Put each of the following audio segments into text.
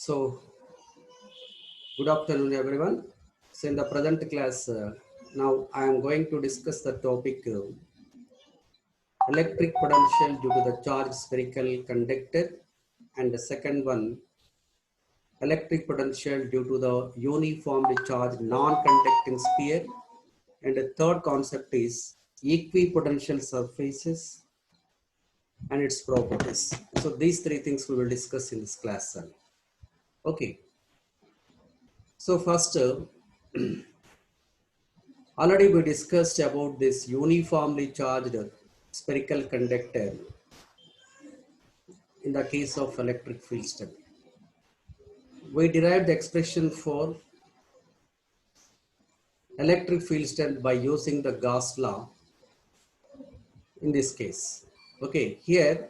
So, good afternoon, everyone. So, in the present class, now I am going to discuss the topic electric potential due to the charged spherical conductor, and the second one, electric potential due to the uniformly charged non-conducting sphere, and the third concept is equipotential surfaces and its properties. So, these three things we will discuss in this class. Okay. So, first, already we discussed about this uniformly charged spherical conductor in the case of electric field study. We derived the expression for electric field strength by using the Gauss law in this case. Okay, here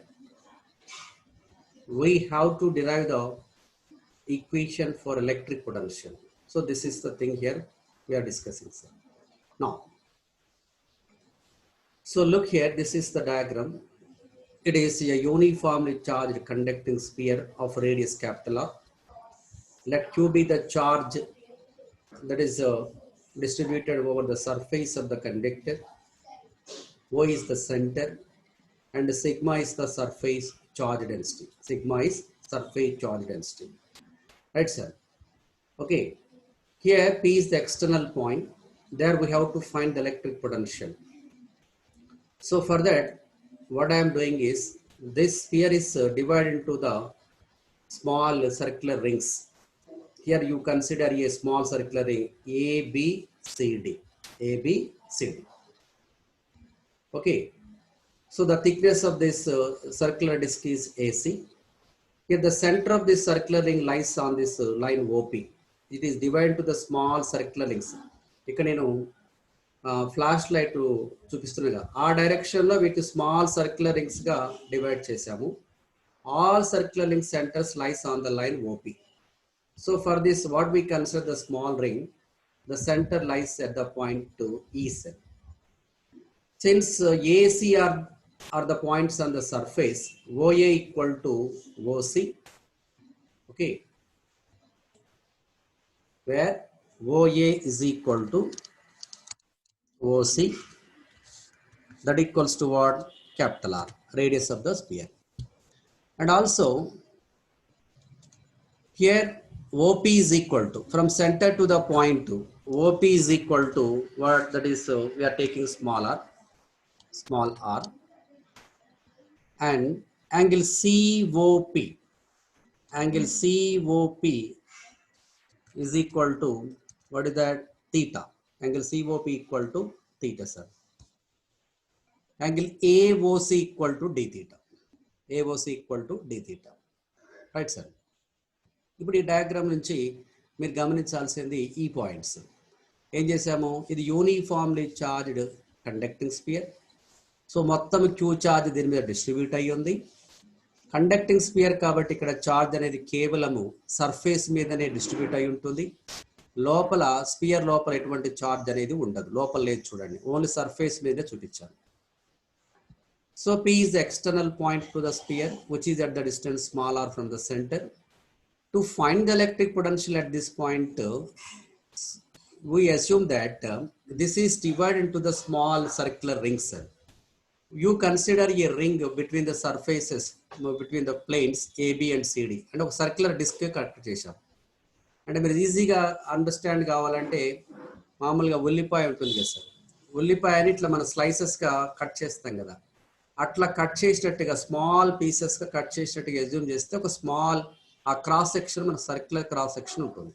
we have to derive the equation for electric potential. So this is the thing here we are discussing. Sir. Now, so look here, this is the diagram. It is a uniformly charged conducting sphere of radius capital R. Let Q be the charge that is distributed over the surface of the conductor. O is the center and sigma is the surface charge density. Sigma is surface charge density. Right, sir? Okay. Here P is the external point. There we have to find the electric potential. So for that, what I am doing is this sphere is divided into the small circular rings. Here you consider a small circular ring A, B, C, D. A, B, C, D. Okay. So the thickness of this circular disc is AC. Here the center of this circular ring lies on this line OP. It is divided into the small circular rings. ఇక్కడ నేను flash light చూపిస్తున్నాగా ఆ డైరెక్షన్లో వీటి small circular రింగ్స్గా divide చేశాము. All circular ring centres lies on the line OP. So for this, what we consider the small ring, the center lies at the point E cell. Since AC are the points on the surface, OA equal to OC, okay, where OA is equal to OC, that equals to what? Capital R, radius of the sphere. And also, here OP is equal to, from center to the point to, OP is equal to what? That is, we are taking small r, and angle COP is equal to, what is that? Theta. Angle COP equal to theta, sir. Angle AOC equal to d theta. AOC equal to d theta. Right, sir? ఇప్పుడు ఈ diagram నుంచి మీరు గమనించాల్సింది ఈ points. ఏం చేసాము? ఇది uniformly charged conducting sphere. So మొత్తం క్యూ చార్జ్ దీని మీద డిస్ట్రిబ్యూట్ అయ్యి ఉంది. కండక్టింగ్ స్పియర్ కాబట్టి ఇక్కడ చార్జ్ అనేది కేవలము సర్ఫేస్ మీదనే డిస్ట్రిబ్యూట్ అయి ఉంటుంది. లోపల స్పియర్ లోపల ఎటువంటి చార్జ్ అనేది ఉండదు. లోపల లేదు చూడండి, ఓన్లీ సర్ఫేస్ మీదే చూపించాను. So P is the external point to the sphere, which is at the distance small r from the center. To find the electric potential at this point, we assume that this is divided into the small circular rings. You consider a ring between the surfaces, between the planes AB and CD, and a circular disc cut చేశాం. అంటే మీరు ఈజీగా understand కావాలంటే మామూలుగా ఉల్లిపాయ ఉంటుంది కదా sir, ఉల్లిపాయని ఇట్లా మన స్లైసెస్గా కట్ చేస్తాం కదా, అట్లా కట్ చేసినట్టుగా స్మాల్ పీసెస్గా కట్ చేసినట్టుగా ఎజ్యూమ్ చేస్తే ఒక స్మాల్ ఆ క్రాస్ సెక్షన్ మన సర్క్యులర్ క్రాస్ సెక్షన్ ఉంటుంది.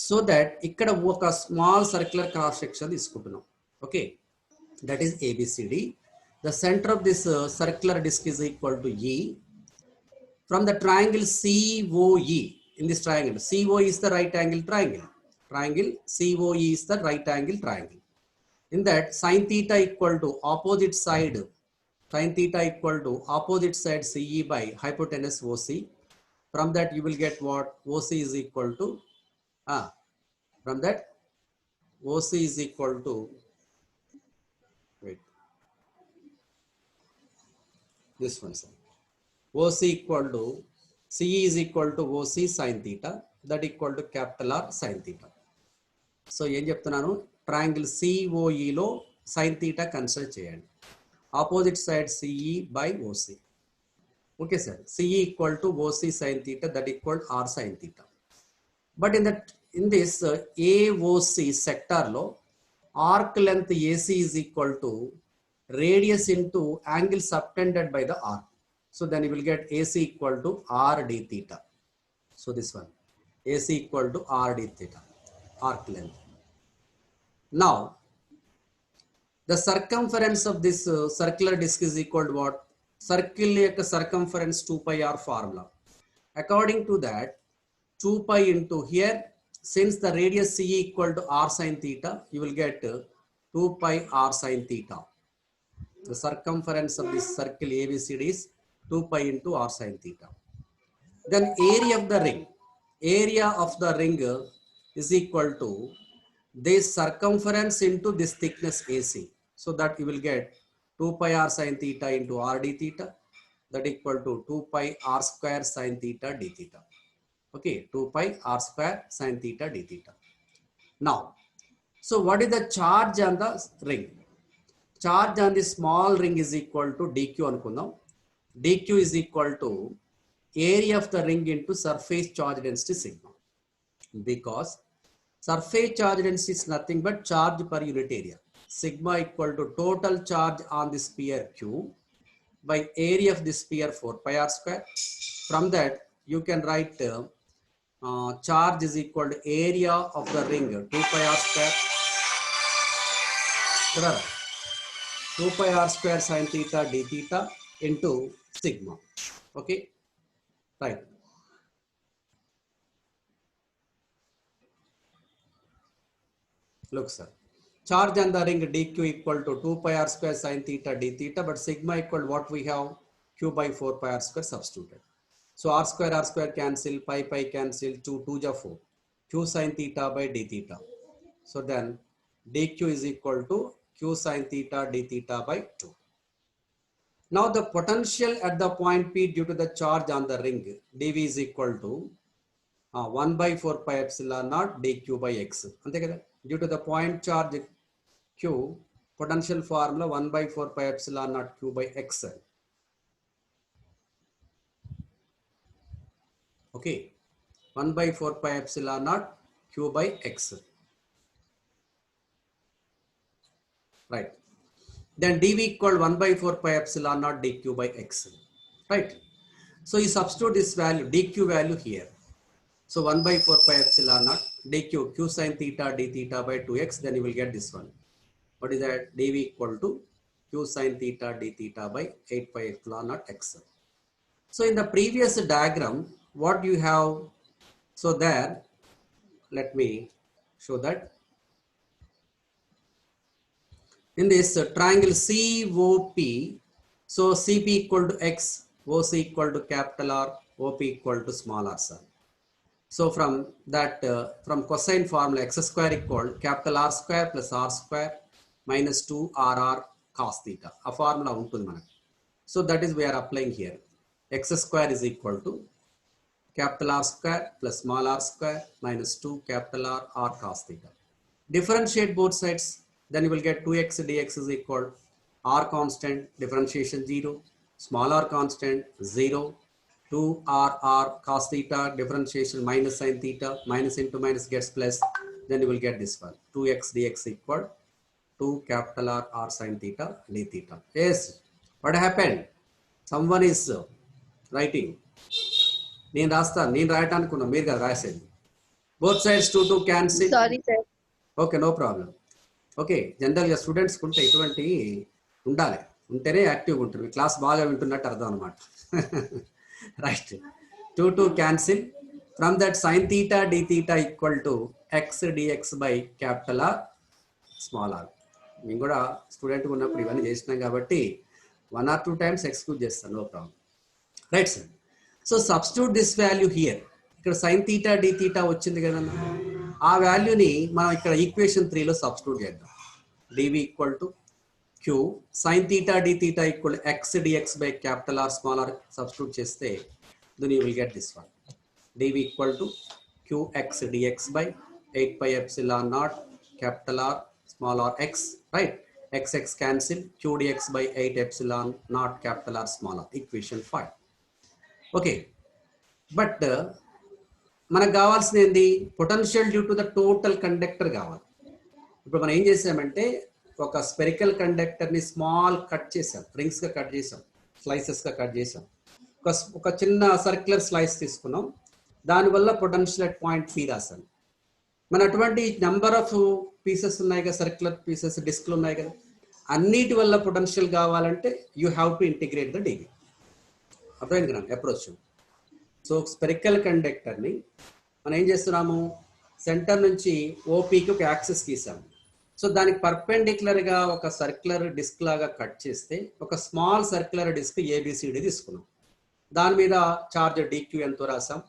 సో దట్ ఇక్కడ ఒక స్మాల్ సర్క్యులర్ క్రాస్ సెక్షన్ తీసుకుంటున్నాం. Okay, that is ABCD. The center of this circular disc is equal to E. From the triangle COE, in this triangle, COE is the right angle triangle. Triangle COE is the right angle triangle. In that, sin theta equal to opposite side, sin theta equal to opposite side CE by hypotenuse OC. From that you will get what? OC is equal to, from that OC is equal to, wait, this one, sir. OC equal to CE is equal to OC sin theta, that equal to capital R sin theta. So ఏం చెప్తున్నాను, triangle సిఓఈలో sine theta consider చేయండి. Opposite side CE by OC. Okay sir, CE equal to OC sine theta, that equal R sine theta. But in this AOC సెక్టార్లో arc length AC is equal to radius into angle subtended by the arc. So then you will get AC equal to R d theta. So this one, AC equal to R d theta, arc length. Now, the circumference of this circular disc is equal to what? Circle circumference 2 pi R formula. According to that, 2 pi into here, since the radius CE equal to R sin theta, you will get 2 pi R sin theta. The circumference of this circle ABCD is 2 pi into R sin theta. Then area of the ring is equal to this circumference into this thickness AC. So that you will get 2 pi R sin theta into R d theta, that equal to 2 pi R square sin theta d theta. Okay, 2 pi R square sin theta d theta. Now, so what is the charge on the ring? Charge on the small ring is equal to dq anukundam. dq is equal to area of the ring into surface charge density sigma, because surface charge density is nothing but charge per unit area. Sigma equal to total charge on the sphere q by area of the sphere 4 pi r square. From that you can write charge is equal to area of the ring 2 pi r square, 2 pi r square sin theta d theta into sigma. Okay, right. Look sir, charge on the ring dq equal to 2 pi r square sin theta d theta, but sigma equal to what we have, q by 4 pi r square substituted. So r square cancel, pi cancel, 2 ja 4, q sin theta by d theta. So then dq is equal to q sin theta d theta by 2. Now the potential at the point P due to the charge on the ring dV is equal to 1 by 4 pi epsilon naught dq by x. Ante kada, due to the point charge q, potential formula 1 by 4 pi epsilon naught q by x. Okay, 1 by 4 pi epsilon naught q by x. Right. Then dV equal 1 by 4 pi epsilon naught dq by x. Right. So you substitute this value, dq value here. So 1 by 4 pi epsilon naught dq, q sin theta d theta by 2x, then you will get this one. What is that? dV equal to q sin theta d theta by 8 pi epsilon naught x. So in the previous diagram, what you have, so there, let me show that. In this triangle COP, so CP equal to X, OC equal to capital R, OP equal to small r sir. So from that, from cosine formula, x square equal capital R square plus R square minus 2 RR cos theta. A formula untundi manaku. So that is we are applying here. X square is equal to capital R square plus small r square minus 2 capital R cos theta. Differentiate both sides. Then you will get 2x dx is equal r constant, differentiation 0, small r constant 0, 2r cos theta, differentiation minus sin theta, minus into minus gets plus, then you will get this one, 2x dx equal 2 capital R sin theta d theta. Yes, what happened? Someone is writing. నేను రాస్తాను, నేను రాయటానుకున్నా, మీరు కదా రాసేది. Both sides 2 cancel. Sorry sir. Okay, no problem. Okay, జనరల్గా స్టూడెంట్స్కి ఉంటే ఇటువంటి ఉండాలి, ఉంటేనే యాక్టివ్గా ఉంటుంది, క్లాస్ బాగా వింటున్నట్టు అర్థం అనమాట. Right, 2 cancel. From that sin theta d theta equal to x dx by capital R small r. మేము కూడా స్టూడెంట్గా ఉన్నప్పుడు ఇవన్నీ చేసినాం కాబట్టి 1 or 2 times ఎక్స్క్యూజ్ చేస్తాను, no problem. Right sir. So substitute this value here. ఇక్కడ సైన్ థీటా డి థీటా వచ్చింది కదన్నా, ఆ వాల్యూని మనం ఇక్కడ ఈక్వేషన్ 3లో సబ్స్టిట్యూట్ చేద్దాం. dv equal to q sin theta d theta equal x dx by capital R small r substitute చేస్తే then you will get this one. dv equal to qx dx by 8 pi epsilon naught capital R small r x, right? X cancel, q dx by 8 epsilon naught capital R small r, equation 5. Okay, but మనకు కావాల్సింది ఏంది? Potential due to the total conductor కావాలి. ఇప్పుడు మనం ఏం చేసామంటే ఒక spherical కండక్టర్ని small cut చేసాం, రింగ్స్గా కట్ చేసాం, స్లైసెస్గా కట్ చేసాం. ఒక చిన్న సర్క్యులర్ స్లైస్ తీసుకున్నాం, దానివల్ల పొటెన్షియల్ అట్ పాయింట్ పి రాసాం. మన అటువంటి నెంబర్ ఆఫ్ పీసెస్ ఉన్నాయి కదా, సర్క్యులర్ పీసెస్ డిస్క్లు ఉన్నాయి కదా, అన్నిటి వల్ల పొటెన్షియల్ కావాలంటే you have to integrate the dV. అర్థమైంది కదా అప్రోచ్. సో స్పెరికల్ కండక్టర్ని మనం ఏం చేస్తున్నాము, సెంటర్ నుంచి ఓపీకి ఒక యాక్సెస్ గీసాము. సో దానికి పర్పెండిక్యులర్గా ఒక సర్క్యులర్ డిస్క్ లాగా కట్ చేస్తే ఒక స్మాల్ సర్క్యులర్ డిస్క్ ఏబిసిడి తీసుకున్నాం. దాని మీద చార్జ్ డిక్యూ ఎంతో రాసాం.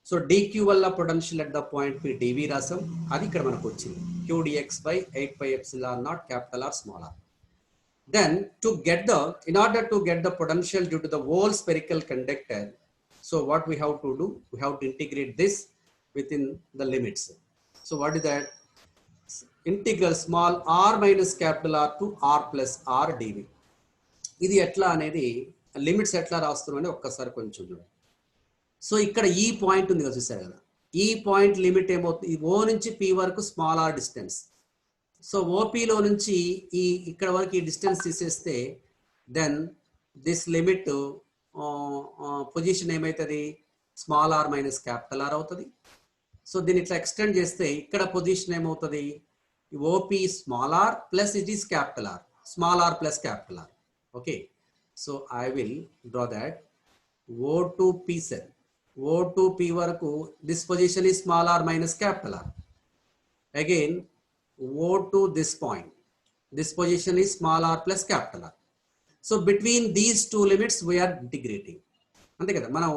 సో డిక్యూ వల్ల potential at the point P dV రాసాం. అది ఇక్కడ మనకు వచ్చింది, q dx by 8 pi epsilon naught capital R small r. Then in order to get the potential due to the whole spherical conductor, so what we have to do, we have to integrate this within the limits. So what is that? Integral small r minus capital R to r plus r dv. ఇది ఎట్లా అనేది limits ఎట్లా రాస్తున్నామని ఒక్కసారి కొంచెం చూడండి. So ఇక్కడ ఈ point ఉంది కదా, చూసారు కదా, ఈ పాయింట్ లిమిట్ ఏమవుతుంది, ఓ నుంచి పి వరకు స్మాల్ ఆర్ డిస్టెన్స్. సో ఓపీలో నుంచి ఇక్కడ వరకు ఈ డిస్టెన్స్ తీసేస్తే దెన్ దిస్ లిమిట్ పొజిషన్ ఏమవుతుంది, small r minus capital R అవుతుంది. సో దీన్ని ఇట్లా ఎక్స్టెండ్ చేస్తే ఇక్కడ పొజిషన్ ఏమవుతుంది, OP small r plus it is capital R, small r plus capital R. Okay, so I will draw that O to P cell, O to P వరకు this position is small r minus capital R. Again O to this point, this position is small r plus capital R. So between these two limits we are integrating. అంతే కదా, మనం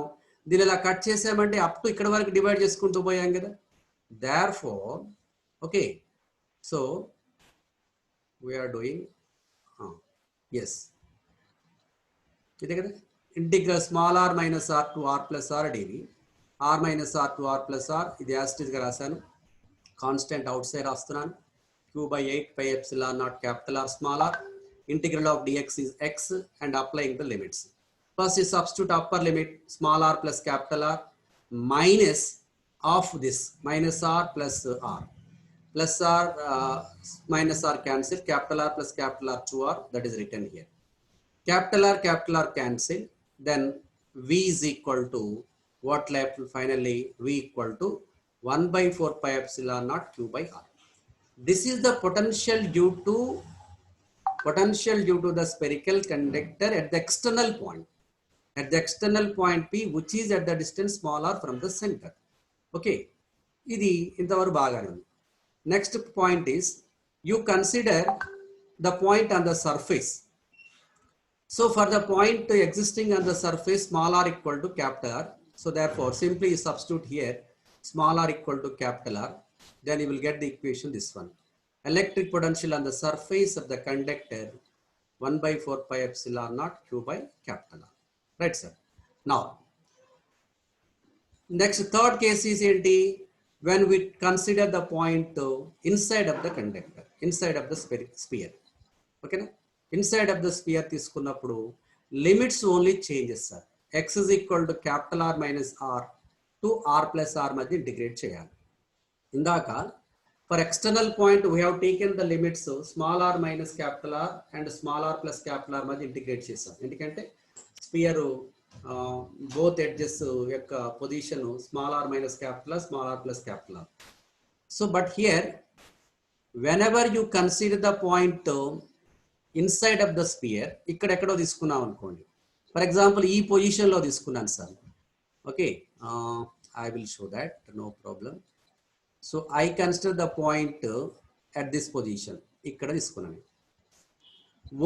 దీని ఇలా cut చేసామంటే up to ఇక్కడ వరకు divide చేసుకుంటూ పోయాం కదా. Therefore, okay, so we are doing yes, ఇదే కదా, integral small r minus R to r plus R dv, r minus R to r plus R, ఇది యాస్టిస్గా రాశాను, కాన్స్టెంట్ అవుట్ సైడ్ రాస్తున్నాను, q by 8 pi epsilon naught capital R small r, integral of dx is x and applying the limits. First is substitute upper limit small r plus capital R minus of this minus r plus r, plus r minus r cancel, capital R plus capital R 2r, that is written here. Capital R cancel, then V is equal to what left finally, V equal to 1 by 4 pi epsilon naught Q by R. This is the potential due to the spherical conductor at the external point P, which is at the distance small r from the center. Okay, ఇది ఇంతవరకు బాగానే ఉంది. Next point is, you consider the point on the surface. So for the point existing on the surface, small r equal to capital R. So therefore, simply substitute here small r equal to capital R. Then you will get the equation this one. Electric potential on the surface of the conductor 1 by 4 pi epsilon naught Q by capital R. Right, sir? Now, next third case is when we consider the point inside of the conductor, inside of the sphere. Okay, na? Inside of the sphere తీసుకున్నప్పుడు limits only changes sir. x is equal to capital R minus R to R plus R మధ్య integrate చేయాలి. ఇందాక for external point we have taken the limits small r minus capital R and small r plus capital R మధ్య integrate చేసాం. ఎందుకంటే spear both edges యొక్క position small r minus capital R, small r plus capital R. So but here whenever you consider the point inside of the spear, ఇక్కడ ఎక్కడో తీసుకున్నాం అనుకోండి, for example ఈ పొజిషన్లో తీసుకున్నాను sir. Okay, I will show that, no problem. So I consider the point at this position, ఇక్కడ తీసుకున్నాను.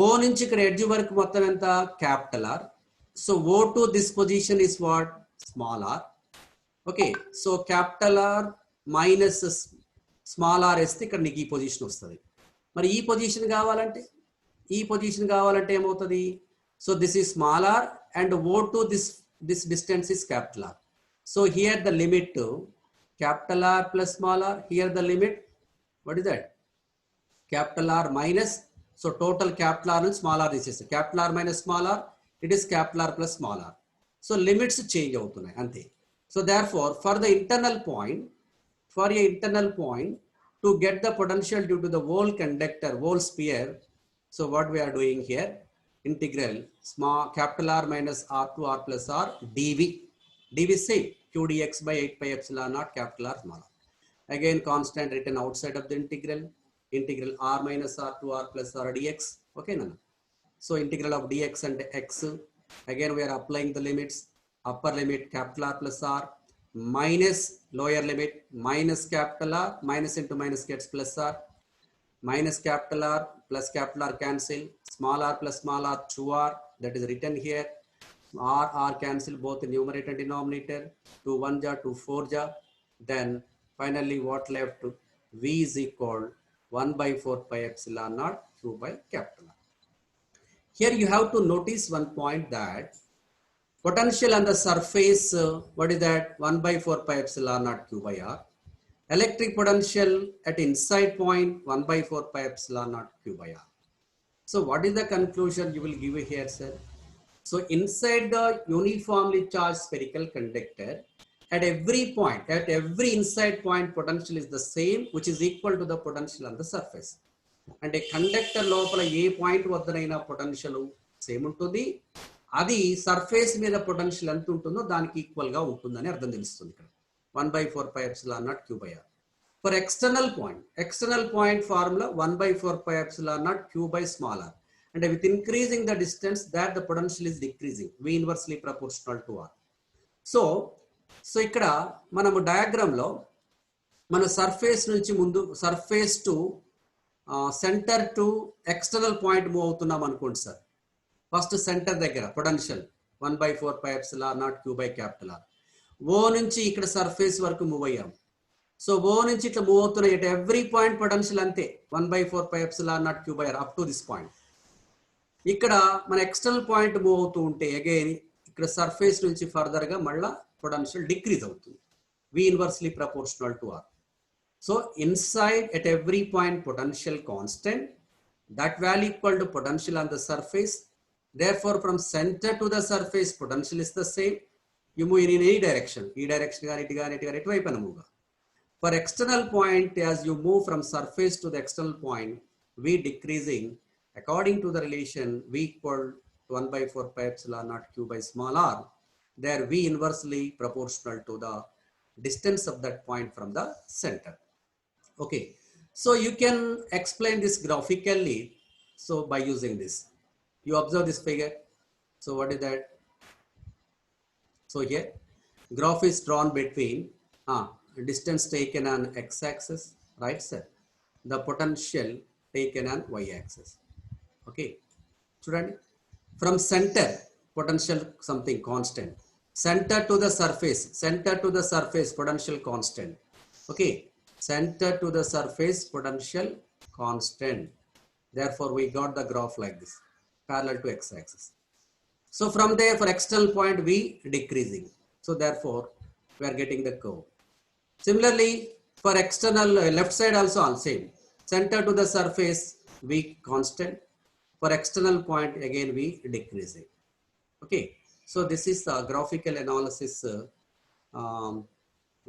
O నుంచి ఇక్కడ ఎడ్జ్ వరకు మొత్తం ఎంత, capital R. So O to this position is what, small r. Okay, so capital R minus small r వేస్తే ఇక్కడ నీకు ఈ పొజిషన్ వస్తుంది. మరి ఈ పొజిషన్ కావాలంటే ఏమవుతుంది, so this is small r and O to this distance is capital R. So here the limit to capital R plus small r, here the limit, what is that? Capital R minus, so total capital R and small r, this is capital R minus small r, it is capital R plus small r. So limits change avutunnayi ante. So therefore for the internal point, for a internal point to get the potential due to the whole conductor, whole sphere, so what we are doing here, integral small capital R minus R to R plus R dv, dv same q dx by 8 pi epsilon naught capital R small r. Again constant written outside of the integral, integral R minus R to R plus R dx. Okay, Nana. So integral of dx and x, again we are applying the limits, upper limit capital R plus R minus lower limit minus capital R, minus into minus gets plus R, minus capital R plus capital R cancel, small r plus small r 2r, that is written here, r cancel both in numerator and denominator, 2 1 ja 2 4 ja, then finally what left, v is equal 1 by 4 pi epsilon naught q by capital R. Here you have to notice one point, that potential on the surface, what is that, 1 by 4 pi epsilon naught q by r. Electric potential at inside point 1 by 4 pi epsilon naught q by r. So what is the conclusion you will give here, sir? So inside the uniformly charged spherical conductor, at every point, at every inside point potential is the same, which is equal to the potential on the surface. And a conductor లోపల ఏ point వద్దనైనా potential same ఉంటుంది, అది surface మీద potential ఎంత ఉంటుందో దానికి equal గా ఉంటుందని అర్థం తెలుస్తుంది ఇక్కడ, 1 by 4 pi epsilon naught q by r. For external point formula 1 by 4 pi epsilon naught q by small r, and with increasing the distance that the potential is decreasing, v inversely proportional to r. So ఇక్కడ మనము diagram లో మన surface నుంచి ముందు, surface to centre to external point move అవుతున్నాం అనుకోండి sir. First centre దగ్గర potential 1 by 4 pi epsilon naught q by capital R. ఓ నుంచి ఇక్కడ సర్ఫేస్ వరకు మూవ్ అయ్యాం. సో ఓ నుంచి ఇట్లా మూవ్ అవుతున్న ఎట్ ఎవ్రీ పాయింట్ పొటెన్షియల్ అంతే 1 by 4 pi epsilon naught q by r up to this point. ఇక్కడ మన ఎక్స్టర్నల్ పాయింట్ మూవ్ అవుతూ ఉంటే అగైన్ ఇక్కడ సర్ఫేస్ నుంచి ఫర్దర్ గా మళ్ళా పొటెన్షియల్ డిక్రీజ్ అవుతుంది, v inversely proportional to r. So inside at every point potential constant, that value equal to potential on the surface. Therefore from center to the surface potential is the same. You move in any direction, e direction ga it ga etu vaipana move. For external point, as you move from surface to the external point, v decreasing according to the relation v equal to 1 by 4 pi epsilon naught q by small r. There v inversely proportional to the distance of that point from the center. Okay, so you can explain this graphically. So by using this, you observe this figure. So what is that? So here graph is drawn between distance taken on x-axis, right sir, the potential taken on y-axis. Okay, student, from center potential something constant, center to the surface potential constant. Okay, center to the surface potential constant. Therefore we got the graph like this, parallel to x-axis. So from there for external point v decreasing, so therefore we are getting the curve. Similarly for external left side also same, center to the surface v constant, for external point again v decreasing. Okay, so this is the graphical analysis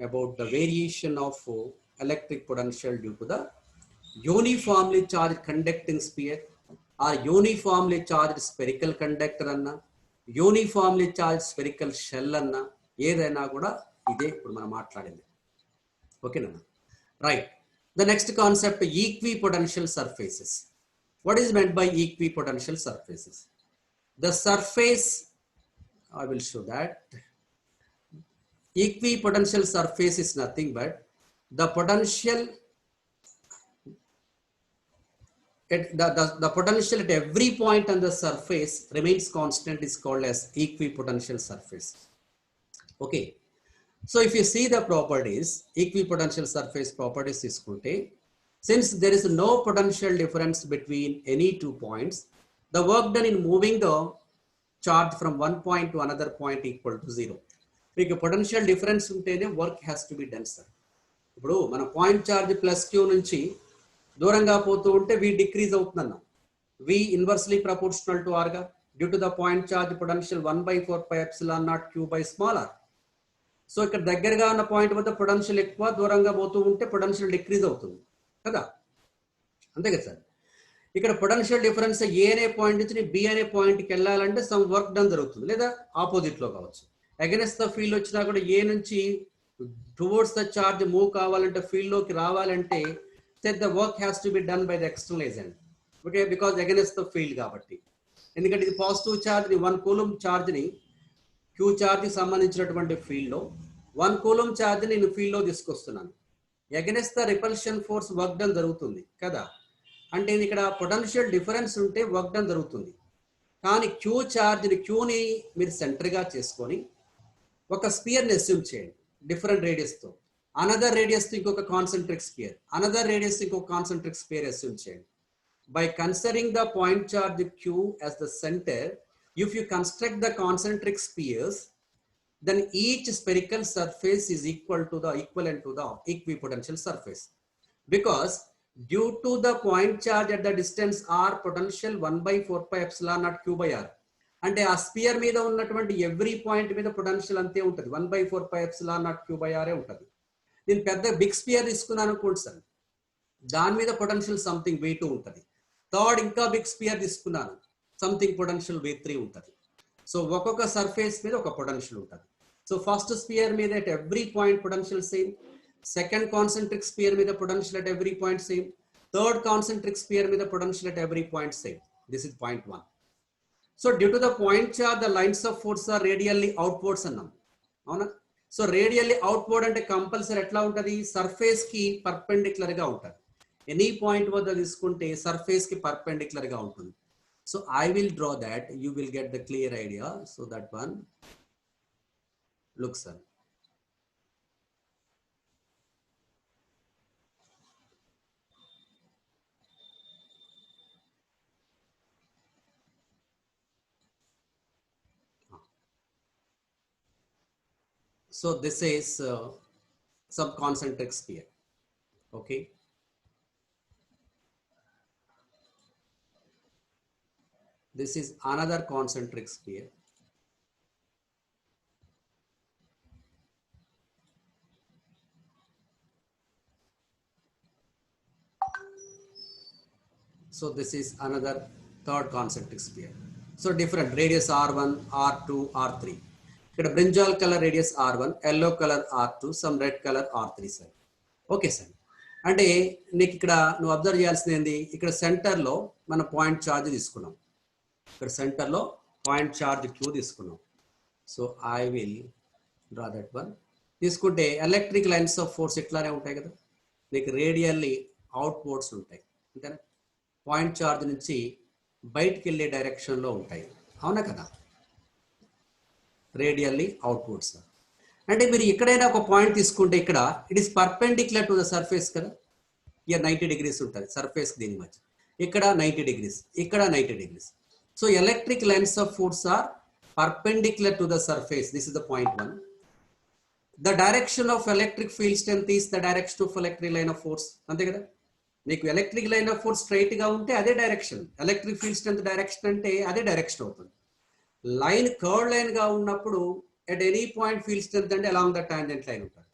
about the variation of electric potential due to the uniformly charged conducting sphere or uniformly charged spherical conductor anna, uniformly charged spherical shell anna, ఏదైనా కూడా ఇదే ఇప్పుడు మనం మాట్లాడింది. ఓకేనా, right. The next concept, equipotential surfaces. What is meant by equipotential surfaces? The surface, I will show that. Equipotential surface is nothing but the potential at the potential at every point on the surface remains constant is called as equipotential surface. Okay, so if you see the properties, equipotential surface properties is kunte, since there is no potential difference between any 2 points, the work done in moving the charge from one point to another point equal to 0. మీకు potential difference ఉంటేనే work has to be done sir. ఇప్పుడు మన point charge plus Q నుంచి దూరంగా పోతూ ఉంటే V decrease అవుతుందన్నాం. V inversely proportional to r గా due to the point charge potential 1/4πε0 q by small r. So ఇక్కడ దగ్గరగా ఉన్న పాయింట్ వద్ద పొటెన్షియల్ ఎక్కువ, దూరంగా పోతూ ఉంటే పొటెన్షియల్ డిక్రీజ్ అవుతుంది కదా, అంతే కదా సార్. ఇక్కడ పొటెన్షియల్ డిఫరెన్స్ ఏ అనే పాయింట్ నుంచి బి అనే పాయింట్కి వెళ్ళాలంటే సమ్ వర్క్ డన్ జరుగుతుంది, లేదా ఆపోజిట్ లో కావచ్చు. అగైనెస్ట్ ద ఫీల్డ్ వచ్చినా కూడా ఏ నుంచి టువర్డ్స్ ద చార్జ్ మూవ్ కావాలంటే ఫీల్డ్ లోకి రావాలంటే the work has to be done by the external agent. Okay, because against the field కాబట్టి. ఎందుకంటే ఇది పాజిటివ్ చార్జ్ ని 1 కూలం చార్జ్ ని క్యూ చార్జ్ కి సంబంధించినటువంటి ఫీల్డ్ లో 1 కూలం చార్జ్ ని నేను ఫీల్డ్ లో తీసుకొస్తున్నాను. Against the repulsion force work done జరుగుతుంది కదా. అంటే ఇక్కడ పొటెన్షియల్ డిఫరెన్స్ ఉంటే వర్క్ డన్ జరుగుతుంది. కానీ క్యూ చార్జ్ని క్యూని మీరు సెంటర్గా చేసుకొని ఒక స్పియర్ని అస్యూమ్ చేయండి డిఫరెంట్ రేడియస్తో. అనదర్ రేడియస్తో ఇంకొక కాన్సెంట్రిక్ స్పియర్, అనదర్ రేడియస్ ఇంకొక కాన్సెంట్రిక్ స్పియర్ అస్యూమ్ చేయండి. By considering the point charge q as the centre, if you construct the concentric spheres, then each spherical surface is equivalent to the equipotential surface, because due to the point charge at the distance r, potential 1/4πε0 q by r. అంటే ఆ spear మీద ఉన్నటువంటి every point మీద potential అంతే ఉంటుంది, 1/4πε0 q by r ఉంటుంది. నేను పెద్ద బిగ్ స్పియర్ తీసుకున్నాను అనుకోండి సార్, దాని మీద పొటెన్షియల్ సంథింగ్ v2 ఉంటుంది. థర్డ్ ఇంకా బిగ్ స్పియర్ తీసుకున్నాను, సంథింగ్ పొటెన్షియల్ v3 ఉంటుంది. సో ఒక్కొక్క సర్ఫేస్ మీద ఒక పొటెన్షియల్ ఉంటుంది. సో ఫస్ట్ స్పియర్ మీద at every point potential same, second concentric sphere మీద potential at every point same, third concentric sphere మీద potential at every point same. This is point 1. So due to the point charge, the lines of force are radially outwards అన్నాం, అవునా. So radially outward అంటే compulsory ఎట్లా ఉంటుంది, surface కి perpendicular గా ఉంటుంది. Any point వద్ద తీసుకుంటే సర్ఫేస్ కి పర్పెండిక్యులర్ గా ఉంటుంది. So I will draw that, you will get the clear idea. So that one, look sir, so this is some concentric sphere. Okay, this is another concentric sphere. So this is another third concentric sphere. So different radius r1, r2, r3. ఇక్కడ brinjal colour radius r1, yellow colour r2, some red colour r3 sir. Okay sir, అంటే నీకు ఇక్కడ నువ్వు observe చేయాల్సింది ఏంది, ఇక్కడ సెంటర్లో మన పాయింట్ ఛార్జ్ తీసుకున్నాం, ఇక్కడ సెంటర్లో పాయింట్ ఛార్జ్ క్యూ తీసుకున్నాం. So I will draw that one. తీసుకుంటే ఎలక్ట్రిక్ లైన్స్ ఆఫ్ ఫోర్స్ ఇట్లానే ఉంటాయి కదా, నీకు రేడియల్లీ అవుట్వర్డ్స్ ఉంటాయి అంతేనా, పాయింట్ ఛార్జ్ నుంచి బయటికి వెళ్ళే డైరెక్షన్లో ఉంటాయి, అవునా కదా, రేడియల్లీ అవుట్వర్డ్స్. అంటే మీరు ఎక్కడైనా ఒక పాయింట్ తీసుకుంటే ఇక్కడ it is perpendicular to the surface కదా, ఇయర్ 90 degrees ఉంటుంది సర్ఫేస్ దీని మధ్య, ఇక్కడ 90 degrees, ఇక్కడ 90 degrees. So electric lines of force are perpendicular to the surface. This is the point 1. The direction of electric field strength is the direction of electric line of force. అంతే కదా, నీకు electric line of force straight గా ఉంటే అదే direction, electric field strength direction అంటే అదే direction అవుతుంది. Line curve line గా ఉన్నప్పుడు at any point field strength అంటే along the tangent line ఉంటుంది.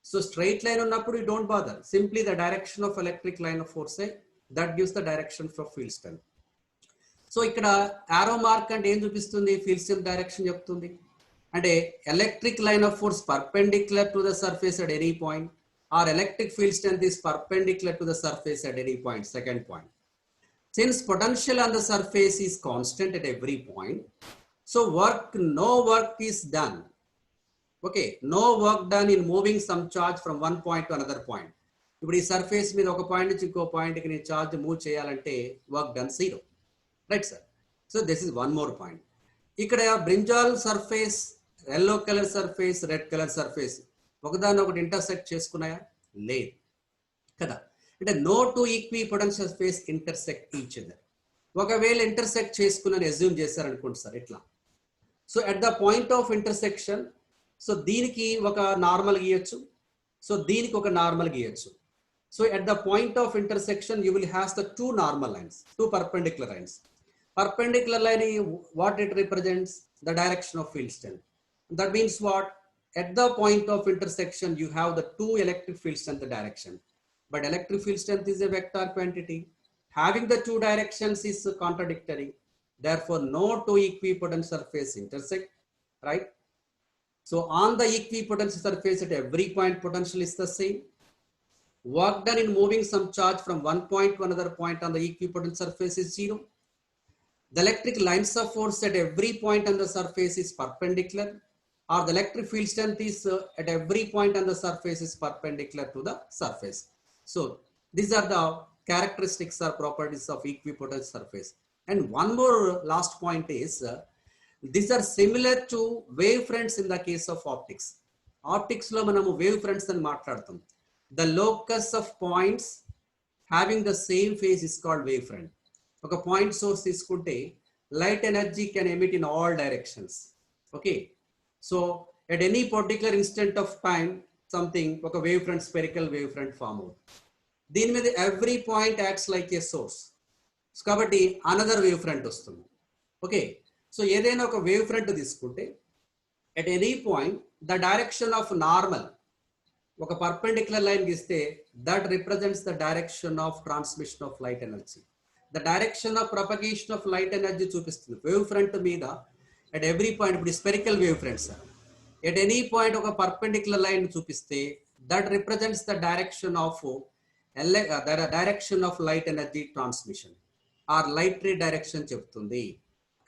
సో స్ట్రైట్ లైన్ ఉన్నప్పుడు you don't bother, simply the direction of electric line of force that gives the direction for field strength. So ఇక్కడ ఆరో mark అంటే ఏం చూపిస్తుంది, field strength direction చెప్తుంది. అంటే electric line of force perpendicular to the surface at any point, or electric field strength is perpendicular to the surface at any point. Second point, since potential on the surface is constant at every point, so no work is done. Okay, no work done in moving some charge from one point to another point. ఇప్పుడు ఈ surface మీద ఒక point నుంచి ఇంకో పాయింట్కి నేను charge move చేయాలంటే work done 0, right sir. So this is one more point. ఇక్కడ brinjal surface, yellow colour surface, red colour surface ఒకదాన్ని ఒకటి ఇంటర్సెక్ట్ చేసుకున్నాయా, లేదు కదా. అంటే no two equipotential surface intersect each other. ఒకవేళ ఇంటర్సెక్ట్ చేసుకున్నాను అజ్యూమ్ చేశారనుకోండి సార్, ఇట్లా so at the point of intersection, so దీనికి ఒక నార్మల్ గీయొచ్చు, సో దీనికి ఒక నార్మల్ గీయొచ్చు. So at the point of intersection you will have the two normal lines, two perpendicular lines. Perpendicular line, what it represents? The direction of field strength. That means what? At the point of intersection you have the two electric field strength direction, but electric field strength is a vector quantity. Having the two directions is contradictory, therefore no two equipotent surface intersect, right? So on the equipotent surface at every point potential is the same. Work done in moving some charge from one point to another point on the equipotent surface is 0. The electric lines of force at every point on the surface is perpendicular, or the electric field strength is at every point on the surface is perpendicular to the surface. So these are the characteristics or properties of equipotent surface. And one more last point is these are similar to wavefronts in the case of optics. Optics lo manamu wavefronts ani maatladtam. The locus of points having the same phase is called wavefront. ఒక point source తీసుకుంటే light energy can emit in all directions. Okay, so at any particular instant of time something ఒక wave front, spherical wave front form అవుతుంది. దీని మీద every point acts like a source, కాబట్టి another wave front వస్తుంది. Okay, so ఏదైనా ఒక wave front తీసుకుంటే at any point the direction of normal, ఒక పర్పెండిక్యులర్ లైన్ గీస్తే that represents the direction of transmission of light energy. The direction of propagation of light energy చూపిస్తుంది wave front మీద at every point. ఇప్పుడు spherical wave fronts at any point ఒక perpendicular line చూపిస్తే that represents the direction of light energy transmission or light ray direction చెప్తుంది.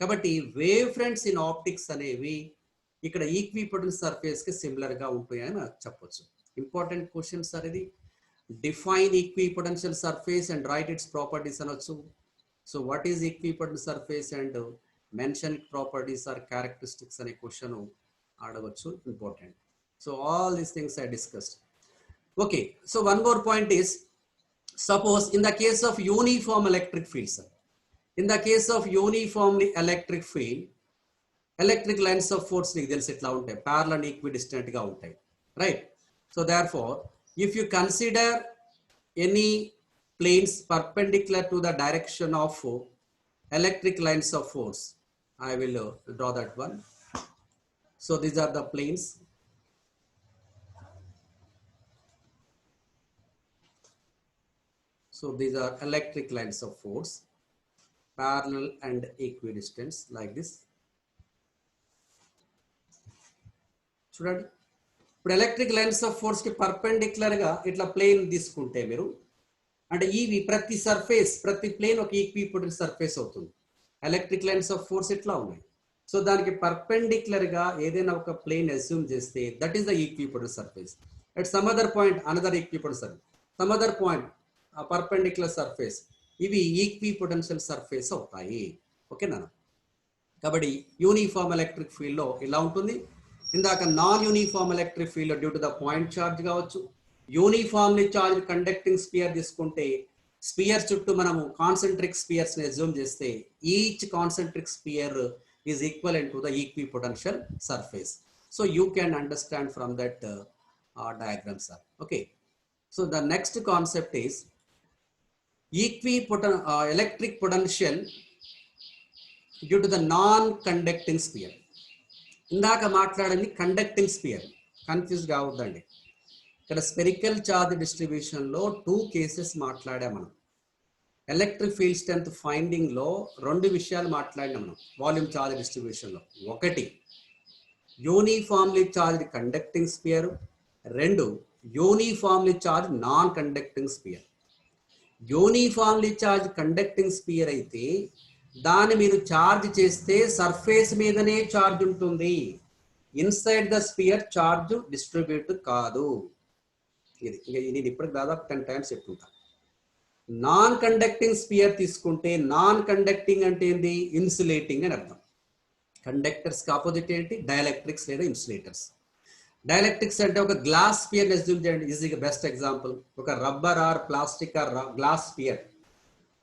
కాబట్టి wave fronts in optics అనేవి ఇక్కడ ఈక్విపోటెంట్ surface కి సిమిలర్ గా ఉంటాయని మనం చెప్పొచ్చు. ఇంపార్టెంట్ క్వశ్చన్ సార్ ఇది. Define equipotential surface and write its properties అనొచ్చు. So what is equipotent surface and mention properties or characteristics అనే క్వశ్చన్ అడగొచ్చు. Important. So all these things I discussed. Okay, so one more point is, suppose in the case of uniform electric field sir, in the case of uniform electric field, electric lines of force నీకు తెలిసి ఎట్లా ఉంటాయి, parallel and equidistant గా ఉంటాయి, right? So therefore, if you consider any planes perpendicular to the direction of electric lines of force, I will draw that one. So these are the planes. So these are electric lines of force, parallel and equidistant like this. చూడండి, ఇప్పుడు electric lines of force కి perpendicular గా ఇట్లా plane తీసుకుంటే మీరు, అంటే ఇవి ప్రతి సర్ఫేస్, ప్రతి ప్లేన్ ఒక ఈక్విపోటెంట్ సర్ఫేస్ అవుతుంది. ఎలక్ట్రిక్ లైన్స్ ఆఫ్ ఫోర్స్ ఇట్లా ఉన్నాయి. సో దానికి పర్పెండిక్యులర్ గా ఏదైనా ఒక ప్లేన్ అస్యూమ్ చేస్తే that is the equipotent surface. At some other point another equipotent surface, some other point perpendicular surface, ఇవి ఈక్విపోటెన్షియల్ సర్ఫేస్ అవుతాయి. ఓకేనా? కాబట్టి యూనిఫామ్ ఎలక్ట్రిక్ ఫీల్డ్ లో ఇలా ఉంటుంది. ఇందాక non uniform electric field due to the point charge కావచ్చు. Uniformly charged conducting sphere తీసుకుంటే స్పియర్ చుట్టూ మనము కాన్సెంట్రిక్ స్పియర్స్ ని అజ్యూమ్ చేస్తే each concentric spear is equivalent to the equipotential surface. So you can understand from that diagram, sir. Okay, so the next concept is electric potential due to the non-conducting sphere. ఇందాక మాట్లాడింది conducting spear, confuse కావద్దండి. ఇక్కడ spherical charge distribution లో 2 cases మాట్లాడాం మనం. Electric field strength finding లో 2 విషయాలు మాట్లాడినాం మనం వాల్యూమ్ చార్జ్ డిస్ట్రిబ్యూషన్ లో. ఒకటి uniformly charged conducting sphere, 2 uniformly charged non conducting sphere. Uniformly charged conducting sphere అయితే దాన్ని మీరు చార్జ్ చేస్తే సర్ఫేస్ మీదనే చార్జ్ ఉంటుంది, inside the sphere charge distribute కాదు. ఇది నేను ఇప్పటికి దాదాపు 10 times చెప్తుంటా. నాన్ కండక్టింగ్ స్పియర్ తీసుకుంటే, నాన్ కండక్టింగ్ అంటే ఏంది? ఇన్సులేటింగ్ అని అర్థం. కండక్టర్స్ కి ఆపోజిట్ ఏంటి? డైఎలక్ట్రిక్స్ లేదా ఇన్సులేటర్స్. డైఎలక్ట్రిక్స్ అంటే ఒక గ్లాస్ స్పియర్ అస్యూమ్ చేయండి, ఈజీగా బెస్ట్ ఎగ్జాంపుల్. ఒక rubber or plastic or glass sphere,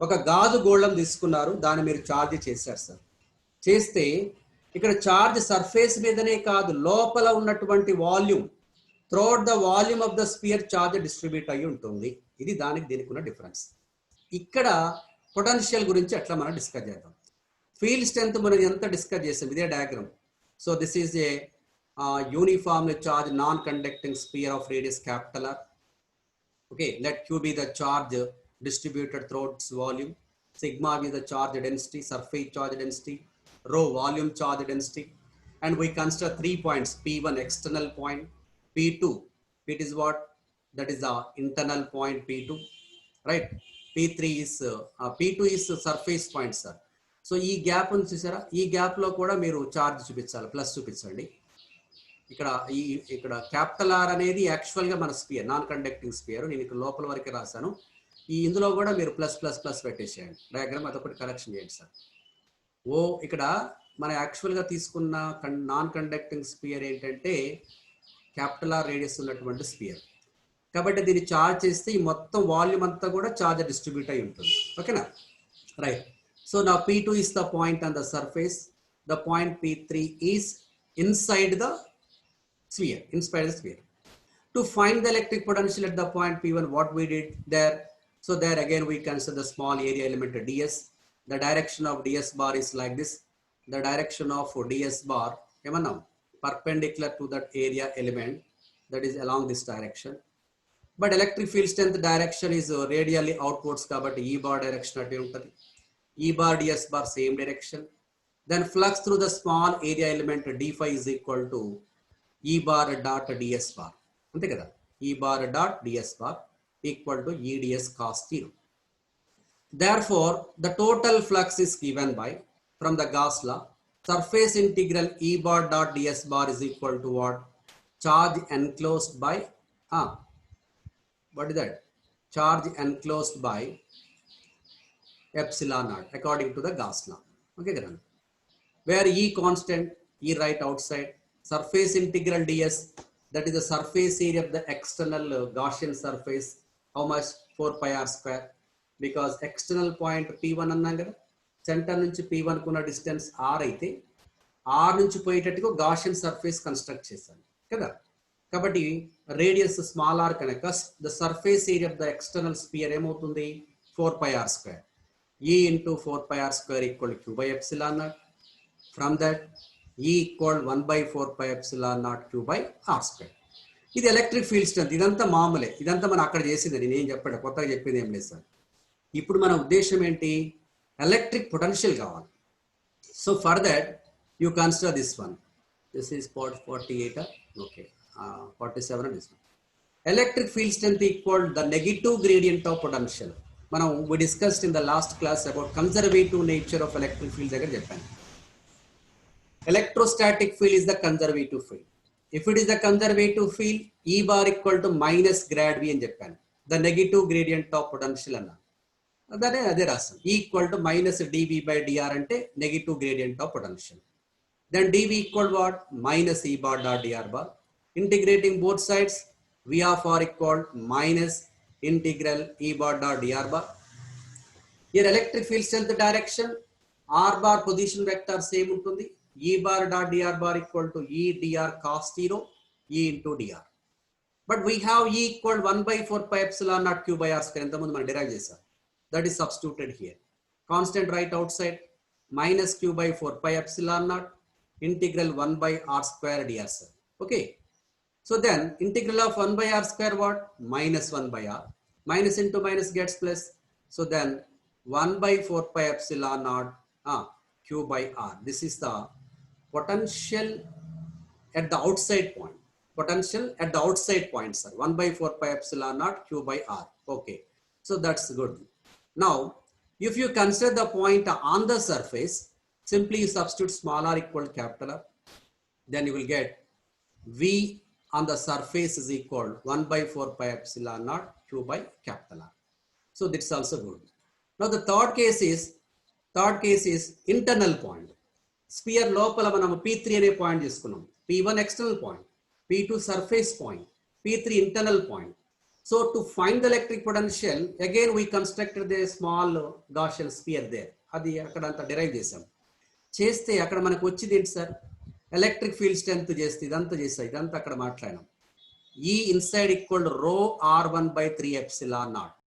ఒక గాజు గోళం తీసుకున్నారు, దాన్ని మీరు చార్జ్ చేశారు సార్. చేస్తే ఇక్కడ చార్జ్ సర్ఫేస్ మీదనే కాదు, లోపల ఉన్నటువంటి volume, throughout the volume of the sphere charge distribute అయ్యి ఉంటుంది. ఇది దీనికి ఉన్న డిఫరెన్స్. ఇక్కడ పొటెన్షియల్ గురించి అట్లా మనం డిస్కస్ చేద్దాం. ఫీల్డ్ స్ట్రెంత్ మనం ఎంత డిస్కస్ చేసాం, ఇదే diagram. So this is a uniformly charged non-conducting sphere of radius capital R. Okay, let Q be the charge distributed throughout its volume, sigma be the charge density, surface charge density, rho volume charge density, and we consider 3 points: P1 external point, P2, it is what, that is the internal point P2, right? P3 is P2 is surface point, sir. So ఈ gap ఉంది చూసారా, ఈ gap లో కూడా మీరు charge చూపించాలి, plus చూపించండి. ఇక్కడ క్యాపిటల్ ఆర్ అనేది యాక్చువల్గా మన స్పియర్, నాన్ కండక్టింగ్ స్పియర్. నేను ఇక్కడ లోపల వరకే రాశాను. ఇందులో కూడా మీరు ప్లస్ ప్లస్ ప్లస్ పెట్టేసేయండి. డయాగ్రామ్ అదొకటి కరెక్షన్ చేయండి సార్. ఇక్కడ మన యాక్చువల్గా తీసుకున్న నాన్ కండక్టింగ్ స్పియర్ ఏంటంటే క్యాపిటల్ ఆర్ రేడియస్ ఉన్నటువంటి స్పియర్. కాబట్టి దీన్ని చార్జ్ చేస్తే ఈ మొత్తం వాల్యూమ్ అంతా కూడా చార్జ్ డిస్ట్రిబ్యూట్ అయి ఉంటుంది. ఓకేనా, రైట్. సో నా P2 is the point on the surface, the point P3 is inside the sphere, To find the electric potential at the point P1, what we did there, so there again we consider the small area element ds. The direction of ds bar is like this. The direction of ds bar perpendicular to that area element, that is along this direction. But electric field strength direction is radially outwards, kabatti E bar direction ate untadi. E bar ds bar same direction. Then flux through the small area element d phi is equal to E bar dot ds bar. అంతే కదా, E bar dot ds bar equal to EDS cos 0. Therefore, the total flux is given by, from the Gauss law, surface integral E bar dot ds bar is equal to what? Charge enclosed by, what is that? Charge enclosed by epsilon naught, according to the Gauss law. Okay, Garan. Where E constant, E right outside, surface integral ds, that is the surface area of the external Gaussian surface. How much? 4 pi r square. Because external point P1 అన్నాం కదా, centre నుంచి P1 కున్న distance r అయితే r నుంచి పోయేటట్టుగా Gaussian surface construct చేశాను కదా. కాబట్టి radius small r కనుక the surface area of the external sphere ఏమవుతుంది? 4 pi r square. E into 4 pi r square equal to Q by epsilon naught. From that E equal 1 by 4 pi epsilon naught Q by r square. ఇది electric field strength. ఇదంతా మామూలే, ఇదంతా మనం అక్కడ చేసింది, నేనేం చెప్పాడు, కొత్తగా చెప్పేది ఏం లేదు సార్. ఇప్పుడు మన ఉద్దేశం ఏంటి? ఎలక్ట్రిక్ పొటెన్షియల్ కావాలి. So for that you consider this one. This is 48, okay, 47 this one. Electric field strength equal the negative gradient of potential. మనం we discussed in the last class about conservative nature of electric field దగ్గర చెప్పాను. Electrostatic field is the conservative field. If it is the conservative field, E bar equal to minus grad V అని చెప్పాను. The negative gradient of potential అన్నా, అదే రాస్తాం. E equal to minus dV by dr అంటే negative gradient of potential. Then dV equal what? Minus E bar dot dr bar. Integrating both sides, V of r equal minus integral E bar dot dr bar. Here electric field strength direction, R bar position vector same ఉంటుంది. E bar dot dr bar equal to E dr cos 0 E into dr. But we have E equal 1 by 4 pi epsilon naught Q by r square. ఎంతమంది మనం derive చేసాం. That is substituted here. Constant right outside, minus Q by 4 pi epsilon naught integral 1 by r square dr. Okay. So then integral of 1 by r square what? Minus 1 by r. Minus into minus gets plus. So then 1 by 4 pi epsilon naught Q by r. This is the potential at the outside point. Potential at the outside point, sir. 1 by 4 pi epsilon naught Q by r. Okay. So that's good. Now, if you consider the point on the surface, simply you substitute small r equal to capital R. Then you will get V on the surface is equal 1 by 4 pi epsilon naught Q by capital R. So that's also good. Now the third case is internal point. Sphere లోపల మనం P3 అనే point తీసుకున్నాం. P1 external point, P2 surface point, P3 internal point. So to find the electric potential, again we constructed the small Gaussian sphere there. అది అక్కడ అంతా derive చేసాం. చేస్తే అక్కడ మనకు వచ్చింది ఏంటి సార్? ఎలక్ట్రిక్ ఫీల్డ్ స్ట్రెంత్ చేస్తే ఇదంతా అక్కడ మాట్లాడినాం. ఈ ఇన్సైడ్ ఈక్వల్ రో R1/3 ఎప్సిలాన్ నాట్.